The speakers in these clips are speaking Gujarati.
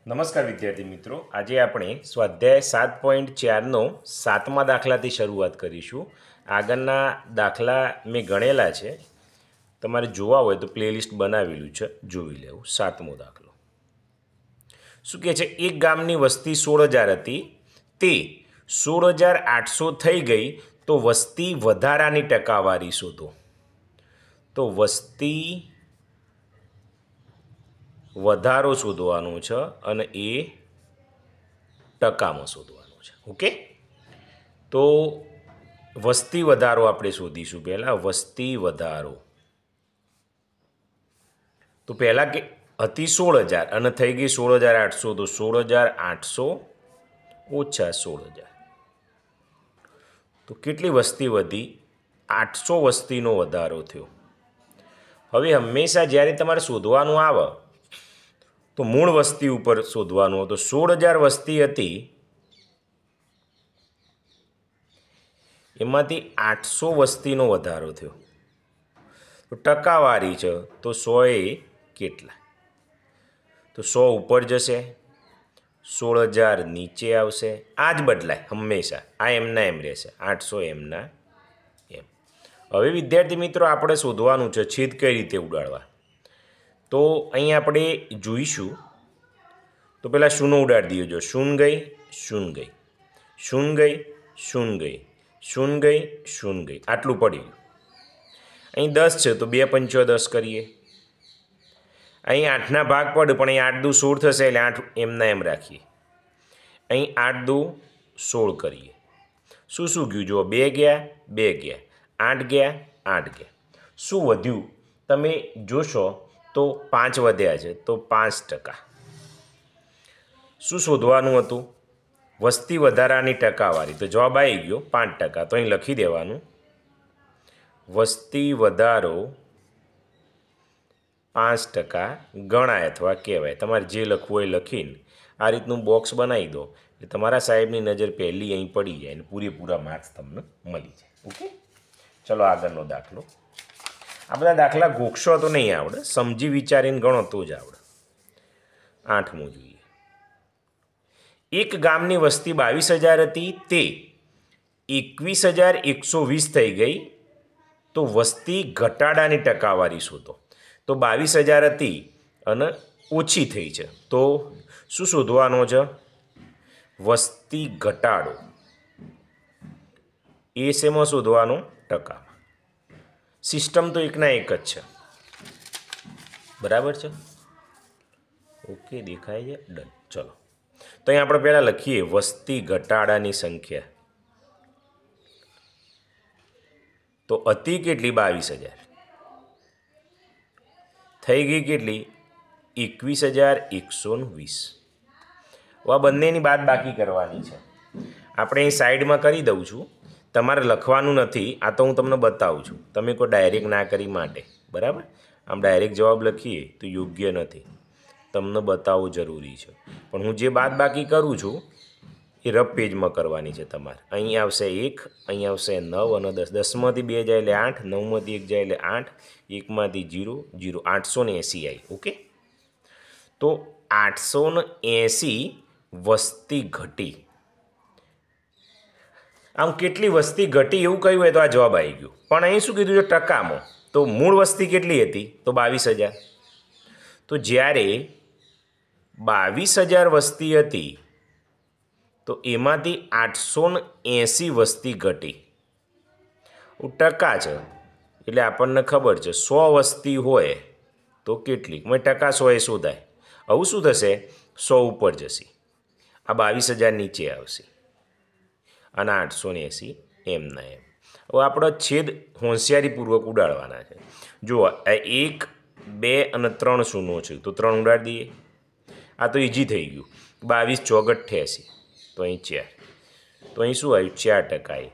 નમસ્કાર વિદ્યાર્થી મિત્રો, આજે આપણે સ્વાધ્યાય 7.4નો 7મા દાખલાથી શરૂઆત કરીશું. આગળના દાખલા મેં ગણેલા છે, તમારે જોવા હોય તો પ્લેલિસ્ટ બનાવેલું છે, જોઈ લેવું. 7મો દાખલો શું કહે છે? એક ગામની વસ્તી 16,000 હતી, તે 16,800 થઈ ગઈ, તો વસ્તી વધારાની ટકાવારી શોધો. તો વસ્તી વધારો શોધવાનો છે અને એ ટકામાં શોધવાનો છે. ઓકે, તો વસ્તી વધારો આપણે શોધીશું. પહેલાં વસ્તી વધારો તો પહેલાં કે હતી 16,000 અને થઈ ગઈ 16,800, તો 16,800 ઓછા 16,000 તો કેટલી વસ્તી વધી? 800 વસ્તીનો વધારો થયો. હવે હંમેશા જ્યારે તમારે શોધવાનું આવે તો મૂળ વસ્તી ઉપર શોધવાનું હતું. 16,000 વસ્તી હતી, એમાંથી 800 વસ્તીનો વધારો થયો. તો ટકાવારી છે, તો 100 એ કેટલા? તો 100 ઉપર જશે, 16,000 નીચે આવશે. આ જ બદલાય હંમેશા, આ એમના એમ રહેશે, 800 એમના એમ. હવે વિદ્યાર્થી મિત્રો, આપણે શોધવાનું છે છેદ કઈ રીતે ઉડાડવા. તો અહીં આપણે જોઈશું. તો પહેલાં શૂન્ય ઉડાડી દઈએ. જો શૂન્ય ગઈ, શૂન્ય ગઈ, શૂન્ય ગઈ, શૂન્ય ગઈ, શૂન્ય ગઈ, શૂન્ય ગઈ, આટલું પડ્યું. અહીં 10 છે તો 2 પંચો 10 કરીએ. અહીં 8ના ભાગ પડે, પણ અહીં 8 દુ 16 થશે, એટલે 8 એમના એમ રાખીએ. અહીં 8 દુ 16 કરીએ. શું શું ગયું? જુઓ, 2 ગયા, 2 ગયા, 8 ગયા, 8 ગયા. શું વધ્યું? તમે જોશો તો 5 વધ્યા છે, તો 5%. શું શોધવાનું હતું? વસ્તી વધારાની ટકાવારી. તો જવાબ આવી ગયો 5%. તો અહીં લખી દેવાનું, વસ્તી વધારો 5% ગણાય અથવા કહેવાય. તમારે જે લખવું હોય લખીને આ રીતનું બોક્સ બનાવી દો, એટલે તમારા સાહેબની નજર પહેલી અહીં પડી જાય અને પૂરેપૂરા માર્ક્સ તમને મળી જાય. ઓકે, ચલો આગળનો દાખલો. આ બધા દાખલા ગોખશો તો નહીં આવડે, સમજી વિચારીને ગણો તો જ આવડે. 8મો જોઈએ. એક ગામની વસ્તી 22,000 હતી, તે 21,120 થઈ ગઈ, તો વસ્તી ઘટાડાની ટકાવારી શોધો. તો 22,000 હતી અને ઓછી થઈ છે, તો શું શોધવાનો છે? વસ્તી ઘટાડો. એ શેમાં શોધવાનો? ટકામાં. સિસ્ટમ તો એકના એક જ છે, બરાબર છે? ઓકે, દેખાય છે? ડન. ચલો, તો અહીં આપણે પહેલાં લખીએ વસ્તી ઘટાડાની સંખ્યા. તો હતી કેટલી? 22,000. થઈ ગઈ કેટલી? 21,120. આ બંનેની બાદ બાકી કરવાની છે. આપણે અહીં સાઈડમાં કરી દઉં છું, તમારે લખવાનું નથી. આ તો હું તમને બતાવું છું, તમે કોઈ ડાયરેક્ટ ના કરી માટે. બરાબર? આમ ડાયરેક્ટ જવાબ લખીએ તો યોગ્ય નથી, તમને બતાવવું જરૂરી છે. પણ હું જે બાદ બાકી કરું છું એ રફ પેજમાં કરવાની છે તમારે. અહીં આવશે 1, અહીં આવશે 9 અને 10. 10માંથી 2 જાય એટલે 8, 9માંથી 1 જાય એટલે 8, 1માંથી 0, 0, 880 આવી. ઓકે, તો 880 વસ્તી ઘટી. આમ કેટલી વસ્તી ઘટી એવું કહ્યું હોય તો આ જવાબ આવી ગયો. પણ અહીં શું કીધું છે? ટકામાં. તો મૂળ વસ્તી કેટલી હતી? તો 22,000. તો જ્યારે 22,000 વસ્તી હતી, તો એમાંથી 880 વસ્તી ઘટી. ટકા છે એટલે આપણને ખબર છે 100 વસ્તી હોય તો કેટલી? ટકા 100 એ શોધાય. આવું શું થશે? 100 ઉપર જશે, આ 22,000 નીચે આવશે અને 880 એમના એમ. હવે આપણો છેદ હોશિયારીપૂર્વક ઉડાડવાના છે. જુઓ, 1, 2 અને 3 શૂન્ય છે, તો 3 ઉડાડી દઈએ. આ તો ઇઝી થઈ ગયું. 22 ચોક 88, તો અહીં 4. તો અહીં શું આવ્યું? 4%.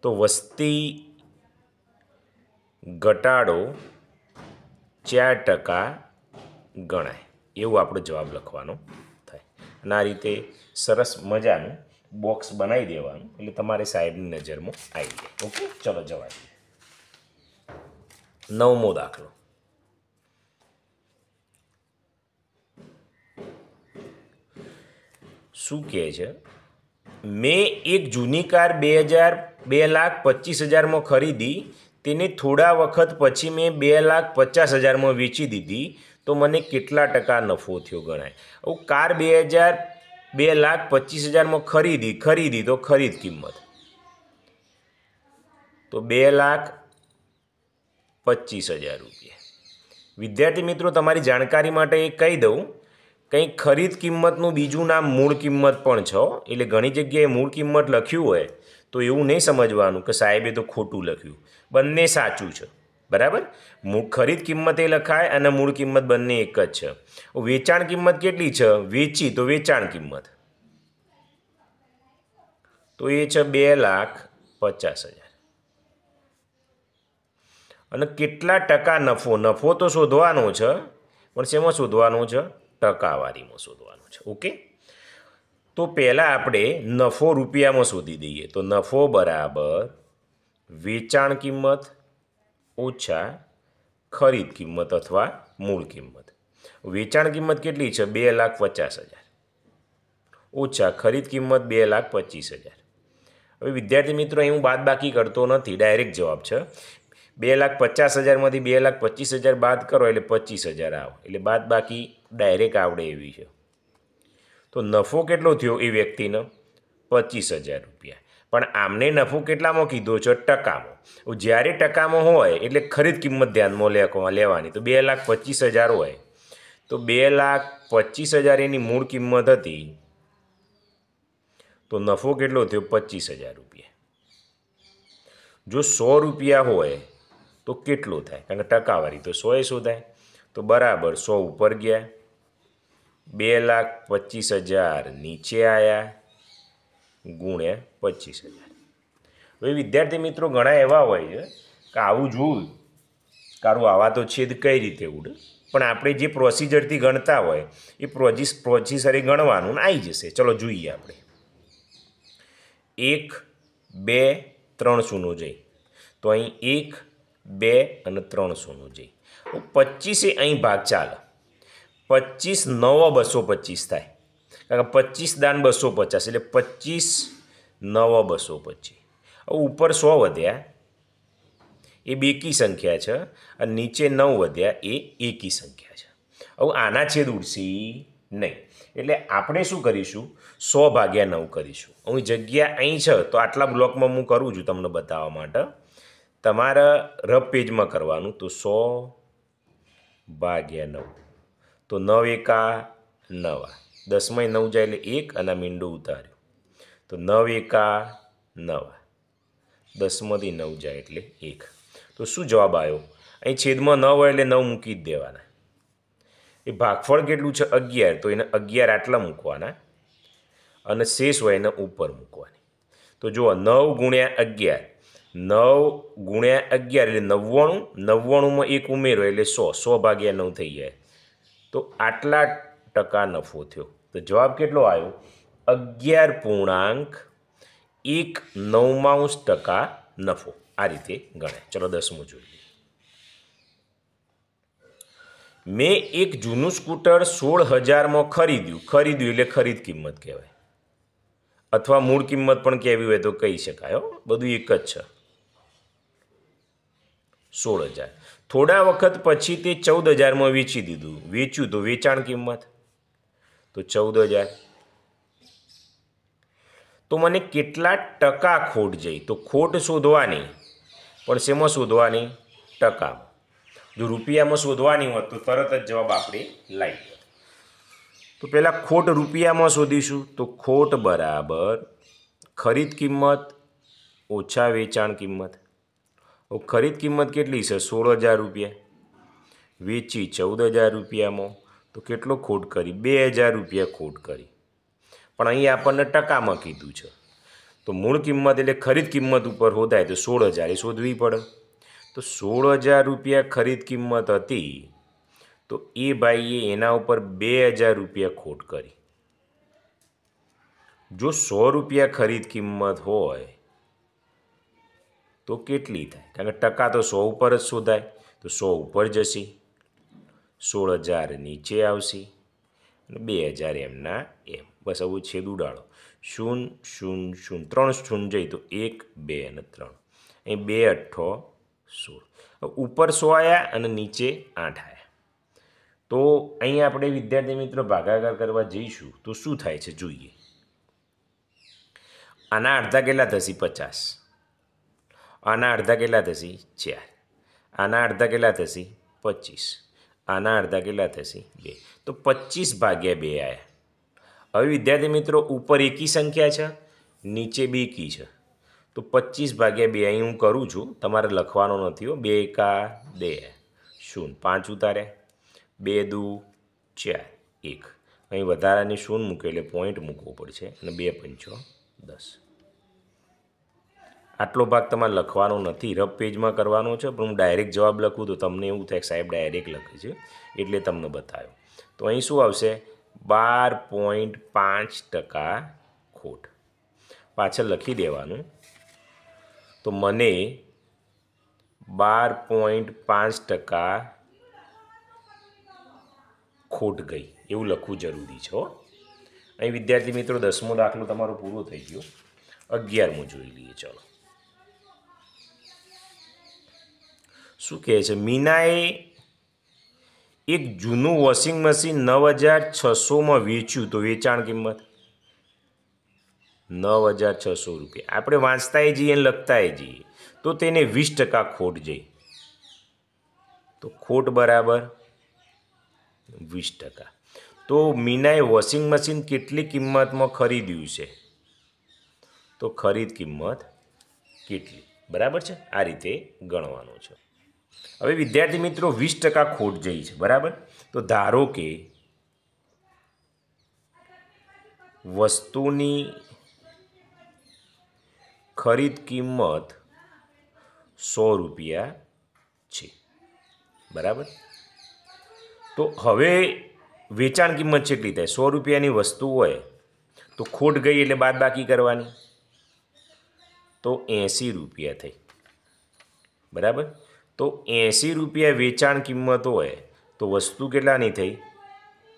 તો વસ્તી ઘટાડો 4% ગણાય, એવું આપણો જવાબ લખવાનો થાય. અને આ રીતે સરસ મજાનું બોક્સ બનાવી દેવાનું, એટલે તમારે સાહેબની નજરમાં આવી જાય. ઓકે, ચલો જવા દઈએ. 9મો દાખલો. શું કહે છે, મેં એક જૂની કાર 2,25,000માં ખરીદી, તેને થોડા વખત પછી મેં 2,50,000માં વેચી દીધી, તો મને કેટલા ટકા નફો થયો ગણાય. હું કાર 2,25,000માં ખરીદી તો ખરીદ કિંમત, તો 2,25,000 રૂપિયા. વિદ્યાર્થી મિત્રો, તમારી જાણકારી માટે એ કહી દઉં, કંઈ ખરીદ કિંમતનું બીજું નામ મૂળ કિંમત પણ છે. એટલે ઘણી જગ્યાએ મૂળ કિંમત લખ્યું હોય તો એવું નહીં સમજવાનું કે સાહેબે તો ખોટું લખ્યું. બંને સાચું છે, બરાબર. ખરીદ કિંમત એ લખાય અને મૂળ કિંમત બંને એક જ છે. વેચાણ કિંમત કેટલી છે? વેચી તો વેચાણ કિંમત, તો એ છે 2,50,000. અને કેટલા ટકા નફો? નફો તો શોધવાનો છે, પણ શેમાં શોધવાનો છે? ટકાવારીમાં શોધવાનો છે. ઓકે, તો પહેલાં આપણે નફો રૂપિયામાં શોધી દઈએ. તો નફો બરાબર વેચાણ કિંમત ઓછા ખરીદ કિંમત અથવા મૂળ કિંમત. વેચાણ કિંમત કેટલી છે? 2,50,000 ઓછા ખરીદ કિંમત 2,25,000. હવે વિદ્યાર્થી મિત્રો, અહીં હું બાદબાકી કરતો નથી, ડાયરેક્ટ જવાબ છે. 2,50,000માંથી 2,25,000 બાદ કરો એટલે 25,000 આવે, એટલે બાદબાકી ડાયરેક્ટ આવડે એવી છે. તો નફો કેટલો થયો એ વ્યક્તિનો? 25,000 રૂપિયા. પણ આમને નફો કેટલામાં કીધો છે? ટકામાં. જ્યારે ટકામાં હોય એટલે ખરીદ કિંમત ધ્યાનમાં લેવાની. તો 2,25,000 હોય તો 2,25,000 એની મૂળ કિંમત હતી, તો નફો કેટલો થયો? 25,000 રૂપિયા. જો 100 રૂપિયા હોય તો કેટલો થાય? કારણ કે ટકાવારી તો 100 શોધાય. તો બરાબર 100 ઉપર ગયા, 2,25,000 નીચે આવ્યા, ગુણ્યા 25,000. હવે વિદ્યાર્થી મિત્રો, ઘણા એવા હોય છે કે આવું જોયું કારું આવા તો છેદ કઈ રીતે ઉડે, પણ આપણે જે પ્રોસિજરથી ગણતા હોય એ પ્રોસિજરે ગણવાનું ને આવી જશે. ચલો જોઈએ આપણે. 1, 2, 3 શૂનો જઈ, તો અહીં 1, 2 અને 3 શૂનો જઈ. 25 એ અહીં ભાગ ચાલે. 25 9 225 થાય, કારણ કે 25 દાન 250 એટલે 25 9 225. હવે ઉપર 100 વધ્યા એ બેકી સંખ્યા છે, અને નીચે 9 વધ્યા એ એકી સંખ્યા છે. હવે આના છેદ ઉડશે નહીં, એટલે આપણે શું કરીશું? 100/9 કરીશું. હું જગ્યા અહીં છે તો આટલા બ્લોકમાં હું કરું છું તમને બતાવવા માટે. તમારે રફ પેજમાં કરવાનું. તો 100/9, તો 9 એકા 9, 10માં 9 જાય એટલે 1, અને મીંડું ઉતાર્યું. તો 9 એકા 9, 10માંથી 9 જાય એટલે 1. તો શું જવાબ આવ્યો? અહીં છેદમાં 9 હોય એટલે 9 મૂકી જ દેવાના. એ ભાગફળ કેટલું છે? 11, તો એને 11 આટલા મૂકવાના, અને શેષ હોય એને ઉપર મૂકવાની. તો જુઓ 9 ગુણ્યા 11, 9 ગુણ્યા 11 એટલે 99, 99માં 1 ઉમેરો એટલે 100, 100/9 થઈ જાય. તો આટલા ટકા નફો થયો. તો જવાબ કેટલો આવ્યો? 11.199% નફો. આ રીતે ગણાય. ચલો 10મું જોઈએ. મેં એક જૂનું સ્કૂટર 16,000માં ખરીદ્યું એટલે ખરીદ કિંમત કહેવાય, અથવા મૂળ કિંમત પણ કહેવી હોય તો કહી શકાય. બધું એક જ છે. 16,000. થોડા વખત પછી તે 14,000માં વેચ્યું તો વેચાણ કિંમત, તો 14,000. તો મને કેટલા ટકા ખોટ જઈ? તો ખોટ શોધવાની, પણ શેમાં શોધવાની? ટકામાં. જો રૂપિયામાં શોધવાની હોત તો તરત જ જવાબ આપણે લાવી દો. તો પહેલાં ખોટ રૂપિયામાં શોધીશું. તો ખોટ બરાબર ખરીદ કિંમત ઓછા વેચાણ કિંમત. ખરીદ કિંમત કેટલી છે? 16,000 રૂપિયા. વેચી 14,000 રૂપિયામાં, તો કેટલો ખોટ કરી? 2,000 રૂપિયા ખોટ કરી. પણ અહીં આપણને ટકામાં કીધું છે, તો મૂળ કિંમત એટલે ખરીદ કિંમત ઉપર શોધાય તો 16,000 એ શોધવી પડે. તો 16,000 રૂપિયા ખરીદ કિંમત હતી, તો એ ભાઈએ એના ઉપર 2,000 રૂપિયા ખોટ કરી. જો 100 રૂપિયા ખરીદ કિંમત હોય તો કેટલી થાય? કારણ કે ટકા તો 100 ઉપર જ શોધાય, તો 100 ઉપર જશે, 16,000 નીચે આવશે, અને 2,000 એમના એમ. બસ આવું છેદ ઉડાડો. 0 0 0 3 શૂન્ય જઈ તો 1 2 અને 3. અહીં 2 8 16. ઉપર 100 આવ્યા અને નીચે 8 આવ્યા. તો અહીં આપણે વિદ્યાર્થી મિત્રો ભાગાકાર કરવા જઈશું તો શું થાય છે જોઈએ. આના અડધા કેટલા થશે? 50. આના અડધા કેટલા થશે? 4. આના અડધા કેટલા થશે? 25. આના અડધા કેટલા થશે? 2. તો 25 ભાગ્યા 2 આવ્યા. હવે વિદ્યાર્થી મિત્રો ઉપર એકી સંખ્યા છે, નીચે બેકી છે. તો 25 ભાગ્યા 2 અહીં હું કરું છું, તમારે લખવાનો નથી. 2 એકા 2 0 5 ઉતાર્યા, 2 દુ 4 1. અહીં વધારાની શૂન્ય મૂકે એટલે પોઈન્ટ મૂકવો પડશે અને 2 પંચો 10. આટલો ભાગ તમારે લખવાનો નથી, રફ પેજમાં કરવાનો છે. પણ હું ડાયરેક્ટ જવાબ લખું તો તમને એવું થાય કે સાહેબ ડાયરેક્ટ લખે છે એટલે તમને બતાવ્યો. તો અહીં શું આવશે? 12.5% ખોટ. પાછળ લખી દેવાનું. તો મને 12.5% ખોટ ગઈ એવું લખવું જરૂરી છે. અહીં વિદ્યાર્થી મિત્રો 10મો દાખલો તમારો પૂરો થઈ ગયો. 11મો જોઈ લઈએ. ચલો, શું કહે છે? મીનાએ એક જૂનું વોશિંગ મશીન 9600માં વેચ્યું તો વેચાણ કિંમત 9600 રૂપિયા. આપણે વાંચતાય જઈએ અને લખતાય જઈએ તો તેને 20% ખોટ જઈ. તો ખોટ બરાબર 20%. તો મીનાએ વોશિંગ મશીન કેટલી કિંમતમાં ખરીદ્યું છે? તો ખરીદ કિંમત કેટલી? બરાબર છે. આ રીતે ગણવાનું છે. હવે વિદ્યાર્થી મિત્રો 20% ખોટ જઈ છે. બરાબર. તો ધારો કે વસ્તુની ખરીદ કિંમત 100 રૂપિયા છે. બરાબર. તો હવે વેચાણ કિંમત કેટલી થાય? 100 રૂપિયાની વસ્તુ હોય તો ખોટ ગઈ એટલે બાદબાકી કરવાની. તો 80 રૂપિયા થઈ. બરાબર. તો 80 રૂપિયા વેચાણ કિંમત હોય તો વસ્તુ કેટલાની થઈ?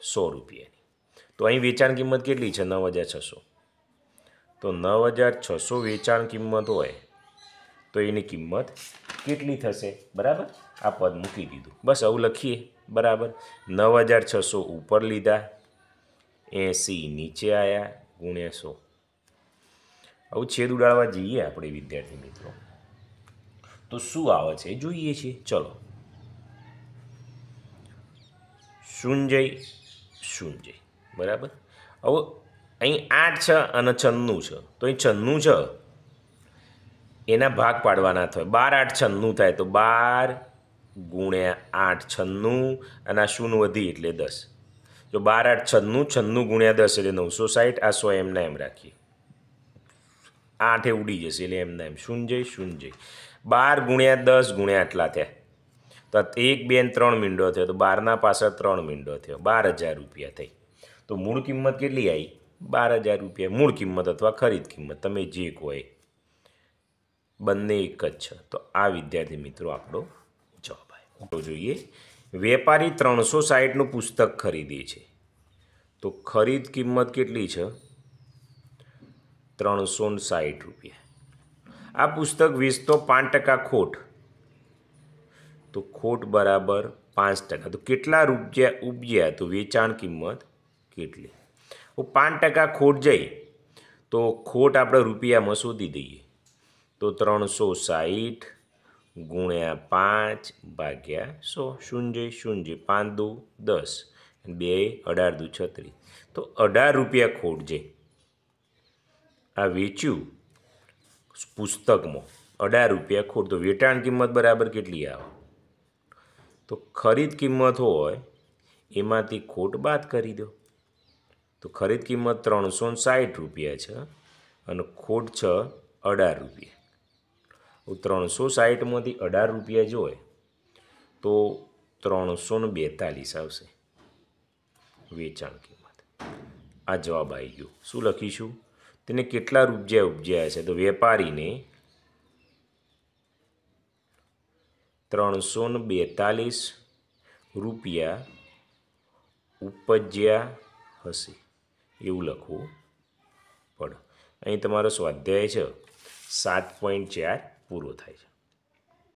100 રૂપિયાની. તો અહીં વેચાણ કિંમત કેટલી છે? 9600. તો 9600 વેચાણ કિંમત હોય તો એની કિંમત કેટલી થશે? બરાબર. આ પદ મૂકી દીધું. બસ આવું લખીએ. બરાબર. 9600 ઉપર લીધા, 80 નીચે આવ્યા, ગુણ્યા 100. આવું છેદ ઉડાડવા જઈએ આપણે વિદ્યાર્થી મિત્રો તો શું આવે છે જોઈએ છીએ. ચલો, શૂન્ય શૂન્ય. બરાબર. હવે અહીં 8 છે અને 96 છે. તો અહીં 96 છે એના ભાગ પાડવાના થાય. 12 8 96 થાય તો 12 ગુણ્યા 8 96 અને આ શૂન્ય વધી એટલે 10. જો 12 8 96, 96 ગુણ્યા 10 એટલે 960. આ 100 એમના એમ રાખીએ, 8 ઉડી જશે એટલે એમના એમ શૂન્ય શૂન્ય. 12 ગુણ્યા 10 ગુણ્યા આટલા થયા તો 1 2 3 મીંડો થયો તો 12ના પાછળ 3 મીંડો થયો, 12000 રૂપિયા થઈ. તો મૂળ કિંમત કેટલી આવી? 12000 રૂપિયા. મૂળ કિંમત અથવા ખરીદ કિંમત તમે જે કહો એ, બંને એક જ છે. તો આ વિદ્યાર્થી મિત્રો આપણો જવાબ આવ્યો. તો જોઈએ, વેપારી 360નું પુસ્તક ખરીદે છે તો ખરીદ કિંમત કેટલી છે? 360 રૂપિયા. આ પુસ્તક વેચતો 5% ખોટ તો ખોટ બરાબર 5%. તો કેટલા રૂપિયા ઉપજ્યા? તો વેચાણ કિંમત કેટલી? 5% ખોટ જઈ તો ખોટ આપણે રૂપિયામાં શોધી દઈએ. તો 360 ગુણ્યા 5 ભાગ્યા 100. શૂન્ય શૂન્ય. 5 દુ 10, 2 18 દુ 36. તો 18 રૂપિયા ખોટ જઈ. આ વેચ્યું પુસ્તકમાં 18 રૂપિયા ખોટ. તો વેચાણ કિંમત બરાબર કેટલી આવે? તો ખરીદ કિંમત હોય એમાંથી ખોટ બાદ કરી દો. તો ખરીદ કિંમત 360 રૂપિયા છે અને ખોટ છે 18 રૂપિયા. 360માંથી 18 રૂપિયા જોઈએ તો 342 આવશે વેચાણ કિંમત. આ જવાબ આવી ગયો. શું લખીશું? તેને કેટલા રૂપિયા ઉપજ્યા છે? તો વેપારીને 342 રૂપિયા ઉપજ્યા હશે. એવું લખવું પડે. અહીં તમારો સ્વાધ્યાય છે 7.4 પૂરો થાય છે.